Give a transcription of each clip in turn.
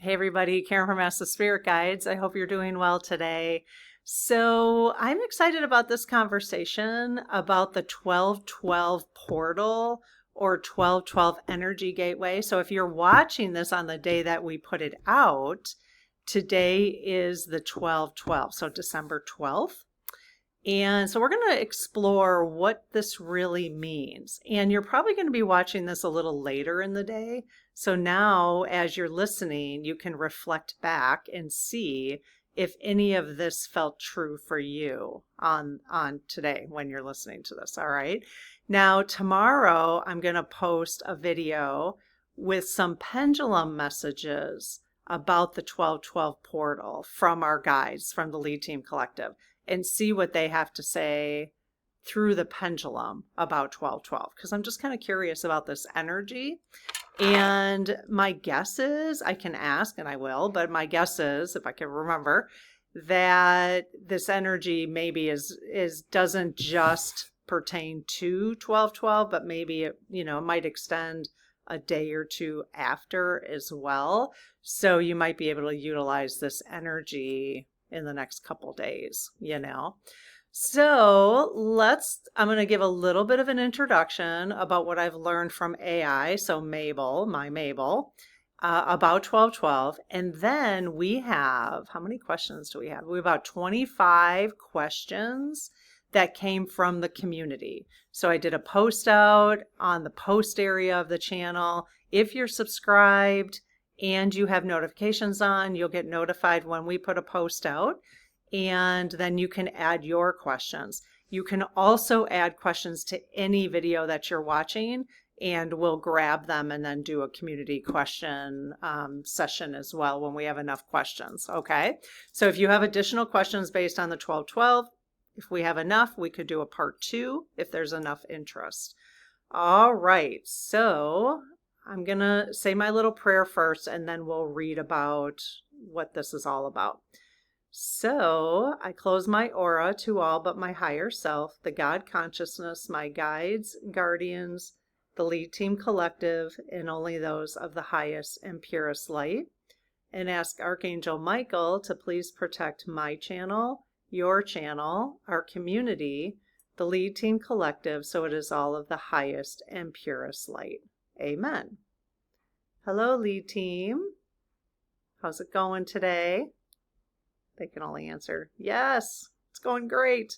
Hey everybody, Karen from Master Spirit Guides. I hope you're doing well today. So I'm excited about this conversation about the 1212 portal or 1212 energy gateway. So if you're watching this on the day that we put it out, today is the 1212, so December 12th. And so we're going to explore what this really means. And you're probably going to be watching this a little later in the day. So now as you're listening, you can reflect back and see if any of this felt true for you on today when you're listening to this. All right. Now, tomorrow, I'm going to post a video with some pendulum messages about the 1212 portal from our guides from the Lead Team Collective, and see what they have to say through the pendulum about 1212, because I'm just kind of curious about this energy. And my guess is, I can ask and I will, but my guess is, if I can remember, that this energy maybe doesn't just pertain to 1212, but maybe it might extend a day or two after as well. So you might be able to utilize this energy in the next couple days, So I'm going to give a little bit of an introduction about what I've learned from AI. So Mabel, about 1212. And then we have, how many questions do we have? We have about 25 questions that came from the community. So I did a post out on the post area of the channel. If you're subscribed and you have notifications on, you'll get notified when we put a post out, and then you can add your questions. You can also add questions to any video that you're watching, and we'll grab them and then do a community question session as well when we have enough questions, okay? So if you have additional questions based on the 1212, if we have enough, we could do a part 2 if there's enough interest. All right, so I'm going to say my little prayer first, and then we'll read about what this is all about. So I close my aura to all but my higher self, the God consciousness, my guides, guardians, the Lead Team Collective, and only those of the highest and purest light, and ask Archangel Michael to please protect my channel, your channel, our community, the Lead Team Collective, so it is all of the highest and purest light. Amen. Hello, Lead Team. How's it going today? They can only answer, yes, it's going great.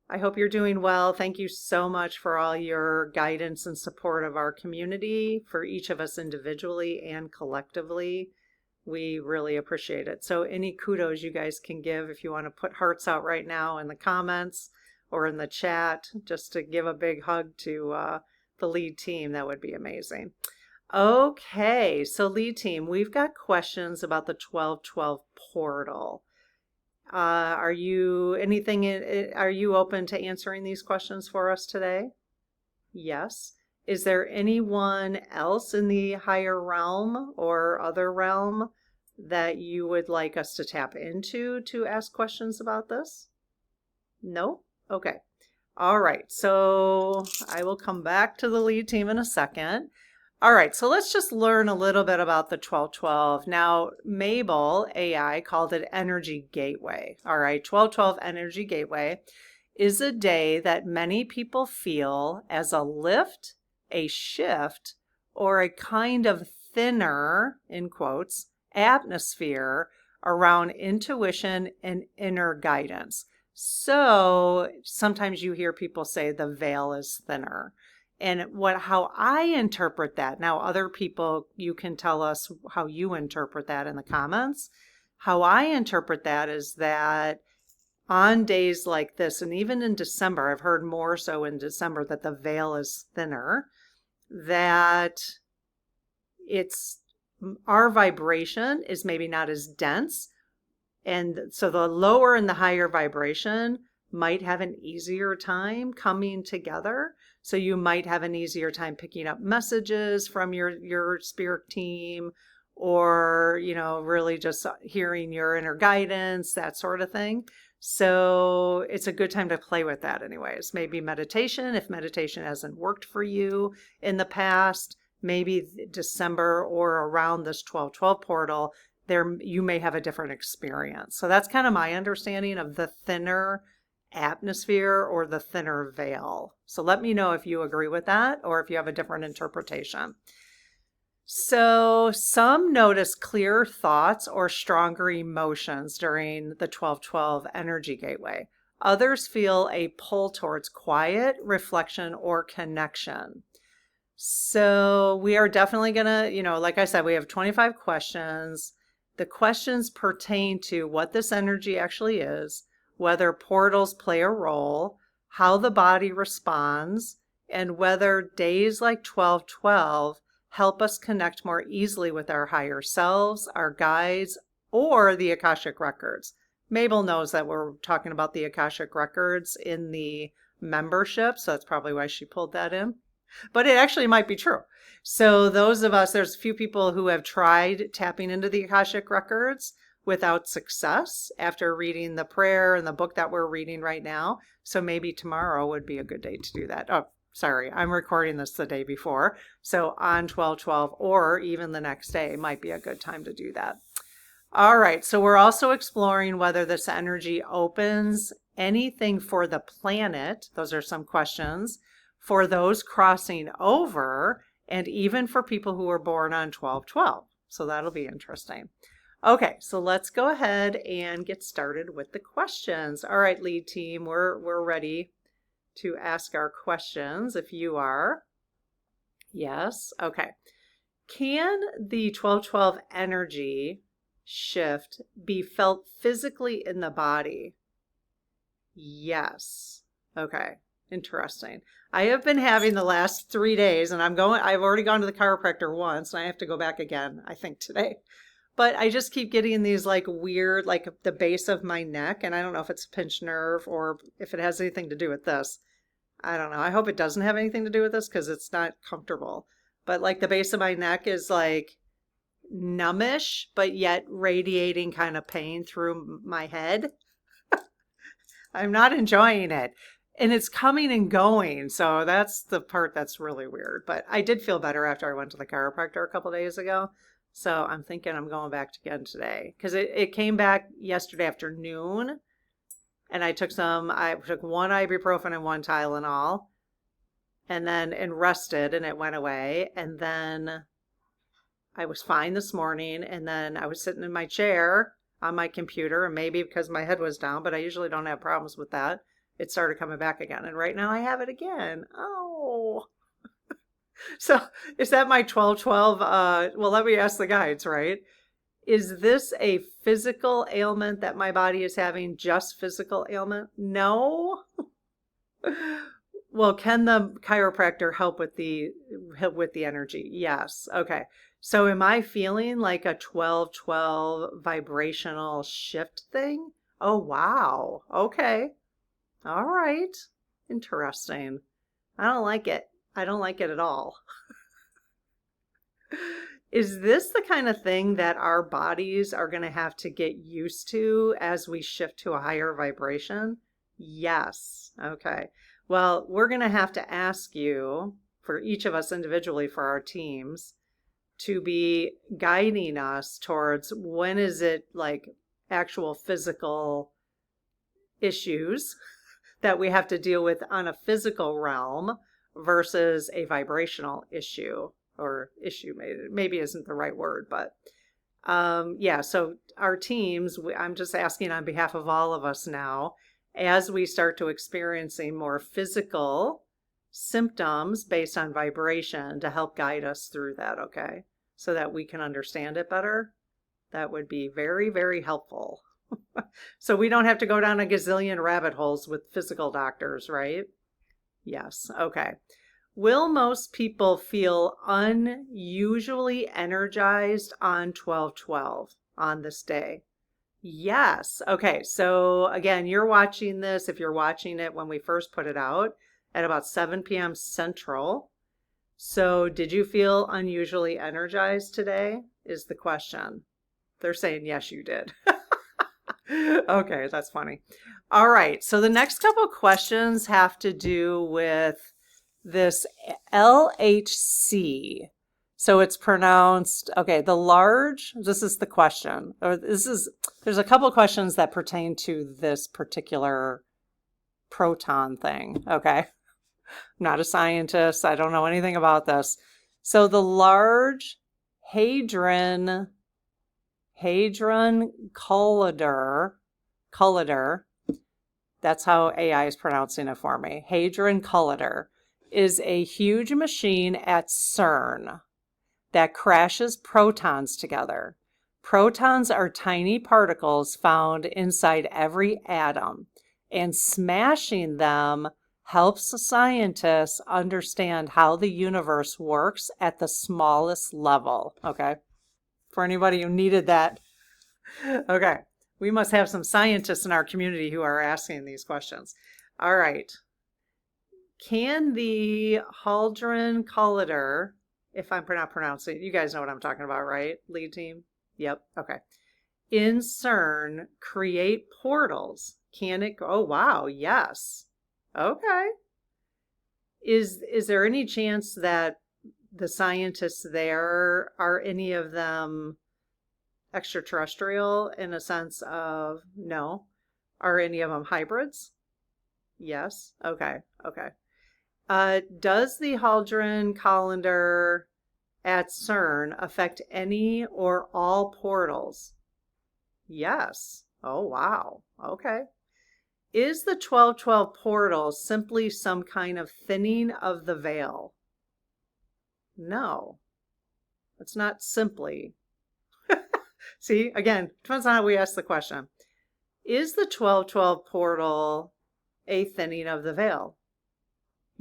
I hope you're doing well. Thank you so much for all your guidance and support of our community, for each of us individually and collectively. We really appreciate it. So any kudos you guys can give, if you want to put hearts out right now in the comments or in the chat, just to give a big hug to the Lead Team, that would be amazing. Okay, so Lead Team, we've got questions about the 1212 portal. Are you open to answering these questions for us today? Yes. Is there anyone else in the higher realm or other realm that you would like us to tap into to ask questions about this? No? Okay. All right. So I will come back to the Lead Team in a second. All right, so let's just learn a little bit about the 1212. Now, Mabel, AI, called it Energy Gateway. All right, 1212 Energy Gateway is a day that many people feel as a lift, a shift, or a kind of thinner, in quotes, atmosphere around intuition and inner guidance. So sometimes you hear people say the veil is thinner. And how I interpret that, now other people, you can tell us how you interpret that in the comments. How I interpret that is that on days like this, and even in December, I've heard more so in December that the veil is thinner, that our vibration is maybe not as dense. And so the lower and the higher vibration might have an easier time coming together. So you might have an easier time picking up messages from your spirit team, or, really just hearing your inner guidance, that sort of thing. So it's a good time to play with that anyways. Maybe meditation, if meditation hasn't worked for you in the past, maybe December or around this 12/12 portal, there you may have a different experience. So that's kind of my understanding of the thinner atmosphere or the thinner veil. So let me know if you agree with that or if you have a different interpretation. So some notice clearer thoughts or stronger emotions during the 12/12 energy gateway. Others feel a pull towards quiet, reflection, or connection. So we are definitely going to, like I said, we have 25 questions. The questions pertain to what this energy actually is, whether portals play a role, how the body responds, and whether days like 12/12 help us connect more easily with our higher selves, our guides, or the Akashic records. Mabel knows that we're talking about the Akashic records in the membership, so that's probably why she pulled that in. But it actually might be true. So those of us, there's a few people who have tried tapping into the Akashic records without success after reading the prayer and the book that we're reading right now. So maybe tomorrow would be a good day to do that. Oh, sorry, I'm recording this the day before. So on 12/12 or even the next day might be a good time to do that. All right, so we're also exploring whether this energy opens anything for the planet. Those are some questions. For those crossing over, and even for people who were born on 12/12. So that'll be interesting. Okay, so let's go ahead and get started with the questions. All right, lead team, we're ready to ask our questions if you are. Yes, okay. Can the 12/12 energy shift be felt physically in the body? Yes. Okay. Interesting. I have been having the last 3 days, and I've already gone to the chiropractor once, and I have to go back again, I think today. But I just keep getting these like weird, like the base of my neck, and I don't know if it's a pinched nerve or if it has anything to do with this. I don't know. I hope it doesn't have anything to do with this because it's not comfortable. But like the base of my neck is like numbish, but yet radiating kind of pain through my head. I'm not enjoying it. And it's coming and going. So that's the part that's really weird. But I did feel better after I went to the chiropractor a couple days ago. So I'm thinking I'm going back again today. Because it came back yesterday afternoon. And I took one ibuprofen and one Tylenol. And rested, and it went away. And then I was fine this morning. And then I was sitting in my chair on my computer. And maybe because my head was down, but I usually don't have problems with that. It started coming back again. And right now I have it again. Oh. So is that my 12/12? Well, let me ask the guides, right? Is this a physical ailment that my body is having? Just physical ailment? No. Well, can the chiropractor help with the energy? Yes. Okay. So am I feeling like a 12/12 vibrational shift thing? Oh, wow. Okay. All right. Interesting. I don't like it. I don't like it at all. Is this the kind of thing that our bodies are going to have to get used to as we shift to a higher vibration? Yes. Okay. Well, we're going to have to ask you, for each of us individually, for our teams, to be guiding us towards when is it like actual physical issues that we have to deal with on a physical realm versus a vibrational issue, or issue maybe isn't the right word, but yeah, so our teams, I'm just asking on behalf of all of us now, as we start to experiencing more physical symptoms based on vibration, to help guide us through that, okay? So that we can understand it better. That would be very, very helpful. So we don't have to go down a gazillion rabbit holes with physical doctors, right? Yes. Okay. Will most people feel unusually energized on 12/12 on this day? Yes. Okay. So again, you're watching this, if you're watching it when we first put it out at about 7 p.m. Central. So did you feel unusually energized today is the question. They're saying, yes, you did. Okay, that's funny. All right, so the next couple questions have to do with this LHC. So it's pronounced, okay, the large, this is the question. There's a couple of questions that pertain to this particular proton thing, okay? I'm not a scientist. I don't know anything about this. So the large hadron collider, that's how AI is pronouncing it for me. Hadron collider is a huge machine at CERN that crashes protons together. Protons are tiny particles found inside every atom, and smashing them helps scientists understand how the universe works at the smallest level. Okay, for anybody who needed that. Okay, we must have some scientists in our community who are asking these questions. All right. Can the Hadron Collider, if I'm not pronouncing it, you guys know what I'm talking about, right? Lead team? Yep. Okay. In CERN, create portals. Can it go? Oh, wow. Yes. Okay. Is there any chance that the scientists there, are any of them extraterrestrial in a sense of no? Are any of them hybrids? Yes. Okay. Okay. Does the Hadron Collider at CERN affect any or all portals? Yes. Oh, wow. Okay. Is the 1212 portal simply some kind of thinning of the veil? No, it's not simply. See, again, depends on how we ask the question. Is the 1212 portal a thinning of the veil?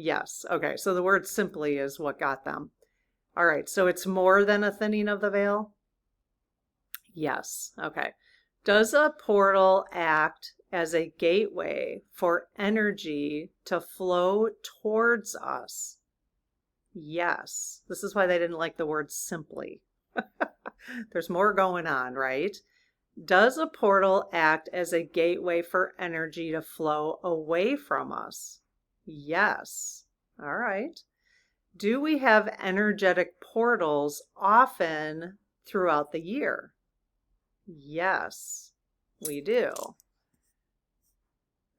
Yes. Okay, so the word simply is what got them. All right, so it's more than a thinning of the veil? Yes. Okay. Does a portal act as a gateway for energy to flow towards us? Yes. This is why they didn't like the word simply. There's more going on, right? Does a portal act as a gateway for energy to flow away from us? Yes. All right. Do we have energetic portals often throughout the year? Yes, we do.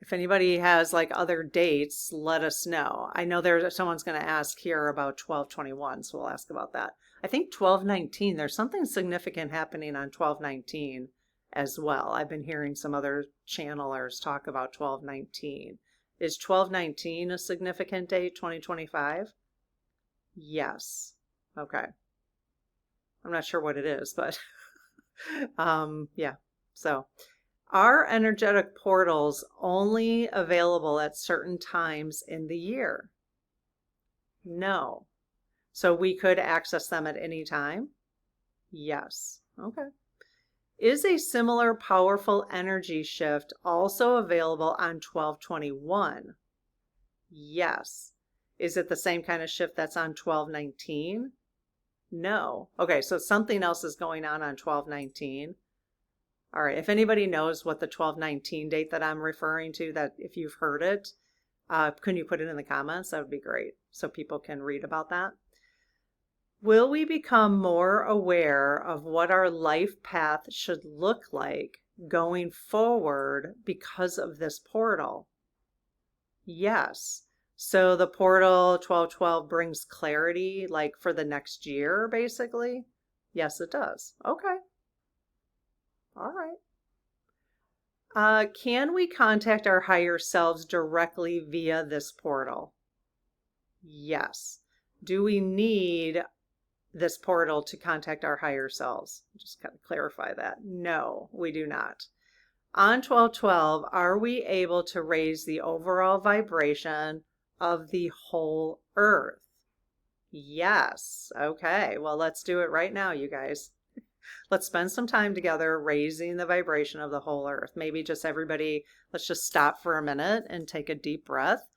If anybody has like other dates, let us know. I know someone's going to ask here about 12/21, so we'll ask about that. I think 12/19, there's something significant happening on 12/19 as well. I've been hearing some other channelers talk about 12/19. Is 12/19 a significant date, 2025? Yes. Okay. I'm not sure what it is, but yeah. So, are energetic portals only available at certain times in the year? No. So we could access them at any time? Yes. Okay. Is a similar powerful energy shift also available on 12/21? Yes. Is it the same kind of shift that's on 12/19? No. Okay, so something else is going on 12/19. All right, if anybody knows what the 12/19 date that I'm referring to, that if you've heard it, can you put it in the comments? That would be great so people can read about that. Will we become more aware of what our life path should look like going forward because of this portal? Yes. So the portal 12/12 brings clarity like for the next year, basically? Yes, it does. Okay. All right. Can we contact our higher selves directly via this portal? Yes. Do we need this portal to contact our higher selves? Just kind of clarify that. No, we do not. On 12/12, are we able to raise the overall vibration of the whole earth? Yes. Okay, well, let's do it right now, you guys. Let's spend some time together raising the vibration of the whole earth. Maybe just everybody, let's just stop for a minute and take a deep breath.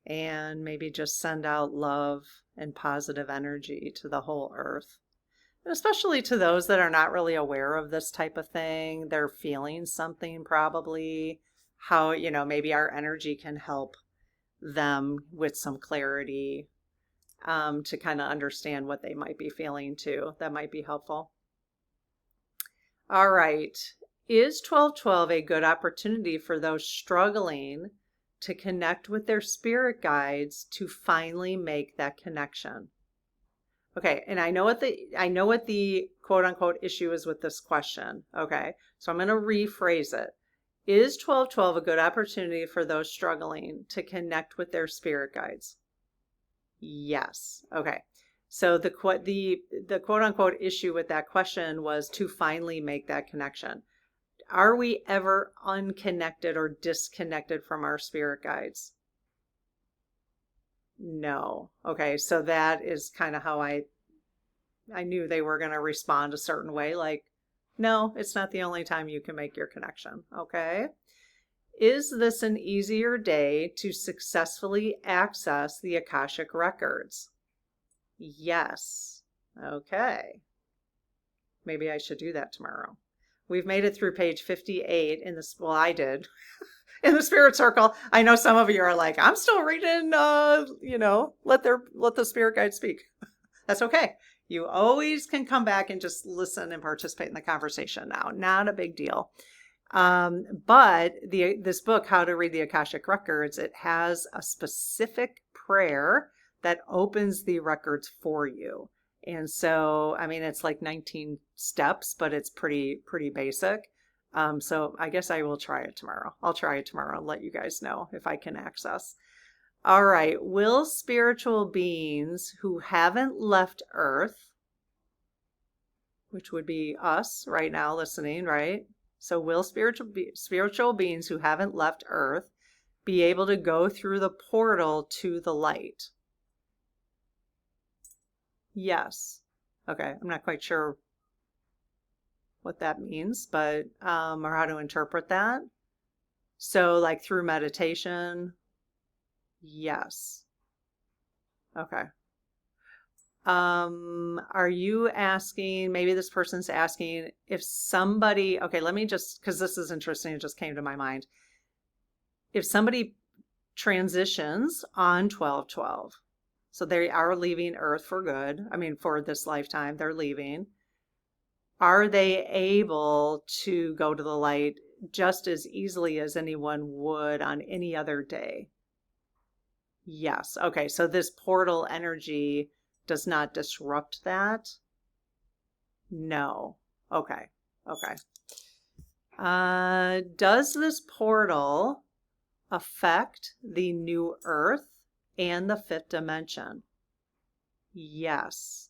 And maybe just send out love and positive energy to the whole earth. And especially to those that are not really aware of this type of thing, they're feeling something probably, how, maybe our energy can help them with some clarity, to kind of understand what they might be feeling too. That might be helpful. All right. Is 1212 a good opportunity for those struggling to connect with their spirit guides to finally make that connection? Okay, and I know what the quote unquote issue is with this question. Okay, so I'm going to rephrase it. Is 1212 a good opportunity for those struggling to connect with their spirit guides? Yes. Okay. So the quote unquote issue with that question was to finally make that connection. Are we ever unconnected or disconnected from our spirit guides? No. Okay, so that is kind of how I knew they were going to respond a certain way, like, no, it's not the only time you can make your connection. Okay. Is this an easier day to successfully access the Akashic records? Yes. Okay. Maybe I should do that tomorrow. We've made it through page 58 in this. Well, I did in the spirit circle. I know some of you are like, I'm still reading, let the spirit guide speak. That's okay. You always can come back and just listen and participate in the conversation now. Not a big deal. But this book, How to Read the Akashic Records, it has a specific prayer that opens the records for you. And so, I mean, it's like 19 steps, but it's pretty basic. So I guess I will try it tomorrow. I'll try it tomorrow and let you guys know if I can access. All right. Will spiritual beings who haven't left Earth, which would be us right now listening, right? So will spiritual beings who haven't left Earth be able to go through the portal to the light? Yes. Okay. I'm not quite sure what that means, but or how to interpret that. So like through meditation. Yes. Okay. Are you asking, maybe this person's asking if somebody, okay, let me just, because this is interesting, it just came to my mind. If somebody transitions on 12/12, so they are leaving Earth for good, I mean, for this lifetime, they're leaving, are they able to go to the light just as easily as anyone would on any other day? Yes. Okay, so this portal energy does not disrupt that? No. Okay. Okay. Does this portal affect the new Earth and the fifth dimension? Yes.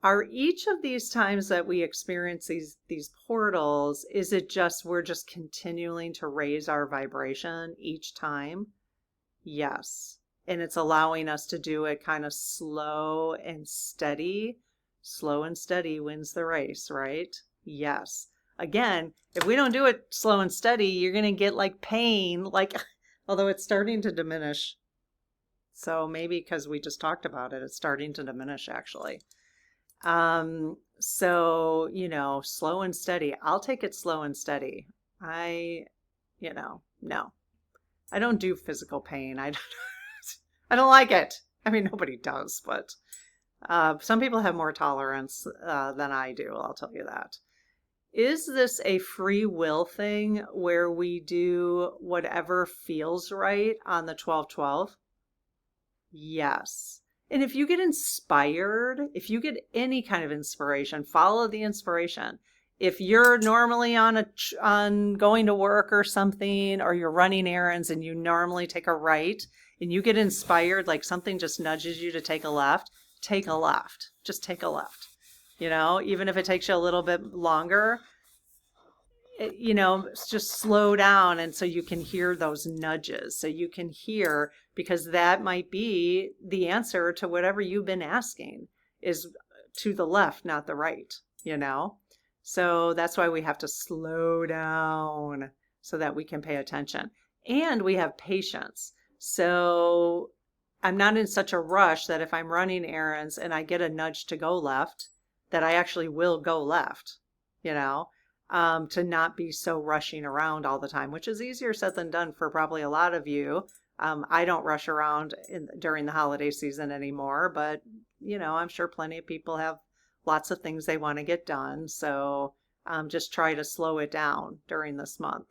Are each of these times that we experience these portals, is it just we're just continuing to raise our vibration each time? Yes. And it's allowing us to do it kind of slow and steady. Slow and steady wins the race, right? Yes. Again, if we don't do it slow and steady, you're going to get like pain, like, although it's starting to diminish. So maybe because we just talked about it, it's starting to diminish actually. So, slow and steady. I'll take it slow and steady. No, I don't do physical pain. I don't like it. I mean, nobody does, but some people have more tolerance than I do, I'll tell you that. Is this a free will thing where we do whatever feels right on the 12/12? Yes. And if you get inspired, if you get any kind of inspiration, follow the inspiration. If you're normally on going to work or something, or you're running errands and you normally take a right and you get inspired, like something just nudges you to take a left, take a left. Just take a left. Even if it takes you a little bit longer, just slow down. And so you can hear those nudges. So you can hear, because that might be the answer to whatever you've been asking is to the left, not the right, So that's why we have to slow down so that we can pay attention. And we have patience. So I'm not in such a rush that if I'm running errands and I get a nudge to go left, that I actually will go left, you know, to not be so rushing around all the time, which is easier said than done for probably a lot of you. I don't rush around during the holiday season anymore, but I'm sure plenty of people have lots of things they want to get done. So just try to slow it down during this month.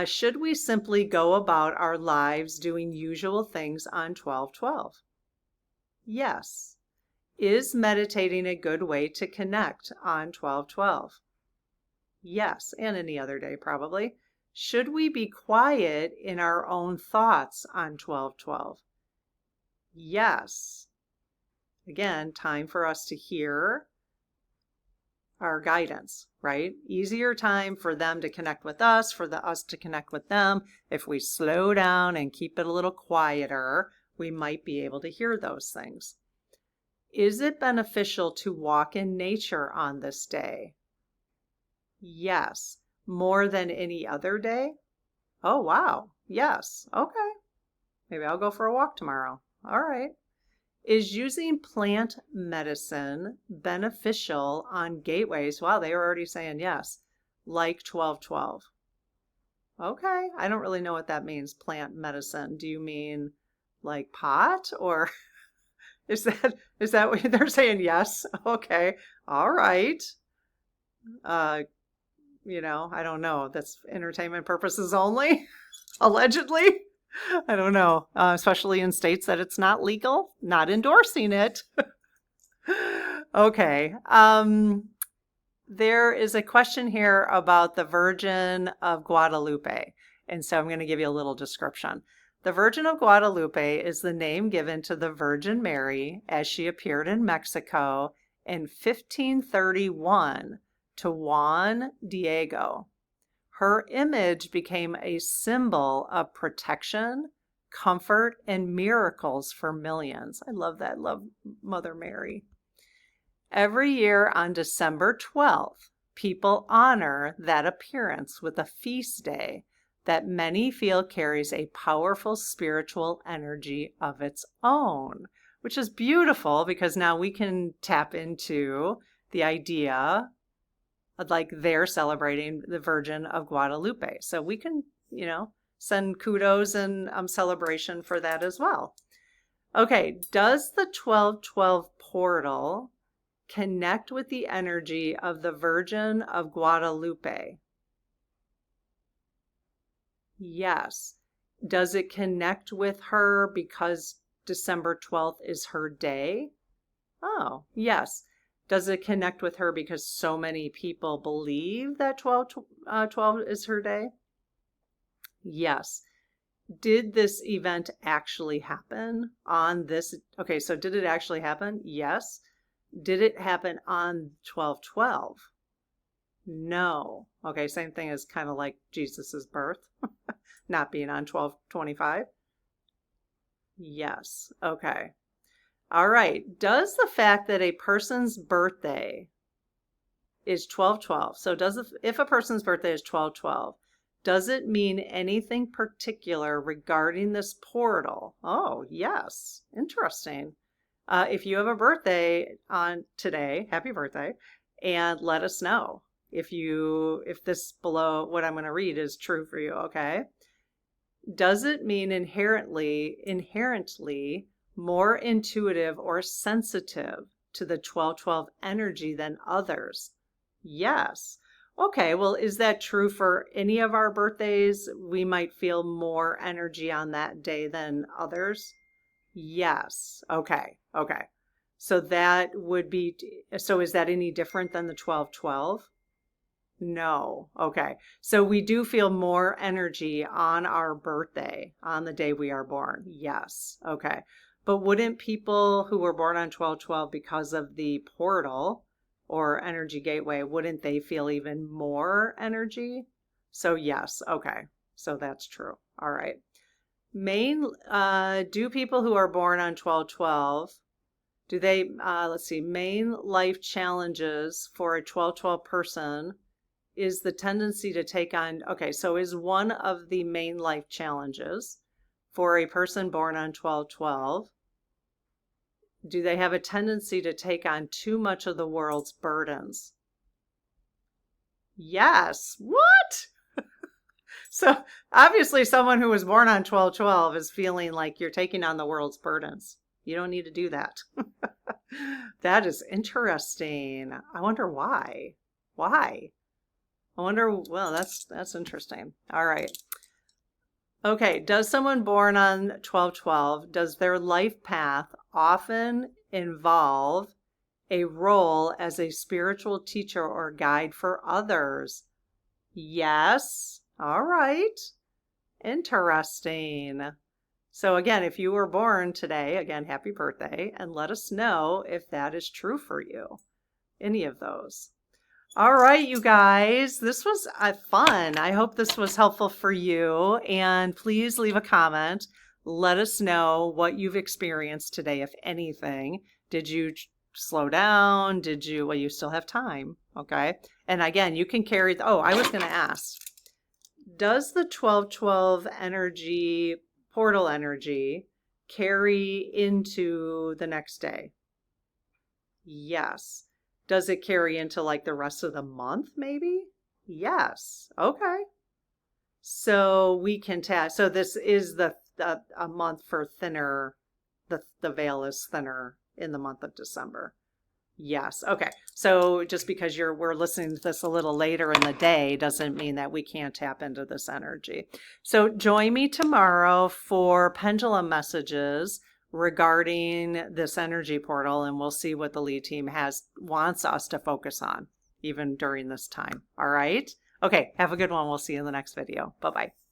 Should we simply go about our lives doing usual things on 12/12? Yes. Is meditating a good way to connect on 12/12? Yes, and any other day probably. Should we be quiet in our own thoughts on 12/12? Yes. Again, time for us to hear our guidance, right? Easier time for them to connect with us, for us to connect with them. If we slow down and keep it a little quieter, we might be able to hear those things. Is it beneficial to walk in nature on this day? Yes. More than any other day? Oh, wow. Yes. Okay. Maybe I'll go for a walk tomorrow. All right. Is using plant medicine beneficial on gateways? Wow, they were already saying yes, like 12/12. Okay, I don't really know what that means, plant medicine. Do you mean like pot, or is that what they're saying? Yes. Okay. All right. I don't know. That's entertainment purposes only, allegedly. I don't know, especially in states that it's not legal, not endorsing it. Okay. There is a question here about the Virgin of Guadalupe. And so I'm going to give you a little description. The Virgin of Guadalupe is the name given to the Virgin Mary as she appeared in Mexico in 1531 to Juan Diego. Her image became a symbol of protection, comfort, and miracles for millions. I love that. Love Mother Mary. Every year on December 12th, people honor that appearance with a feast day that many feel carries a powerful spiritual energy of its own, which is beautiful because now we can tap into the idea like they're celebrating the Virgin of Guadalupe. So we can, send kudos and celebration for that as well. Okay, does the 12/12 portal connect with the energy of the Virgin of Guadalupe? Yes. Does it connect with her because December 12th is her day? Oh, yes. Does it connect with her because so many people believe that 12 is her day? Yes. Did this event actually happen on this? Okay, so did it actually happen? Yes. Did it happen on 12/12? No. Okay, same thing as kind of like Jesus's birth, not being on 12/25. Yes. Okay. All right. Does the fact that a person's birthday is 12/12, so if a person's birthday is 12/12, does it mean anything particular regarding this portal? Oh, yes. Interesting. If you have a birthday on today, happy birthday, and let us know if this below what I'm going to read is true for you, okay? Does it mean inherently more intuitive or sensitive to the 12/12 energy than others? Yes. Okay, well, is that true for any of our birthdays? We might feel more energy on that day than others? Yes. Okay. So is that any different than the 12/12? No. Okay. So we do feel more energy on our birthday, on the day we are born. Yes. Okay. But wouldn't people who were born on 12/12 because of the portal or energy gateway, wouldn't they feel even more energy? So yes. Okay. So that's true. All right. Do people who are born on 12/12, do they, let's see, main life challenges for a 12/12 person is the tendency to take on, okay, so is one of the main life challenges for a person born on 12/12 Do they have a tendency to take on too much of the world's burdens? Yes. What? So obviously someone who was born on 12/12 is feeling like you're taking on the world's burdens. You don't need to do that. That is interesting. I wonder why. Why? I wonder, well, that's interesting. All right. Okay, does someone born on 12/12, does their life path often involve a role as a spiritual teacher or guide for others? Yes. All right. Interesting. So again, if you were born today, again, happy birthday, and let us know if that is true for you. Any of those. All right, you guys, this was fun. I hope this was helpful for you. And please leave a comment. Let us know what you've experienced today, if anything. Did you slow down? Did you, well, you still have time. Okay. And again, you can carry, oh, I was going to ask, does the 12/12 energy, portal energy, carry into the next day? Yes. Does it carry into like the rest of the month, maybe? Yes. Okay. So we can test. So this is a month for thinner. The veil is thinner in the month of December. Yes. Okay. So just because we're listening to this a little later in the day doesn't mean that we can't tap into this energy. So join me tomorrow for pendulum messages regarding this energy portal, and we'll see what the lead team wants us to focus on even during this time. All right. Okay. Have a good one. We'll see you in the next video. Bye-bye.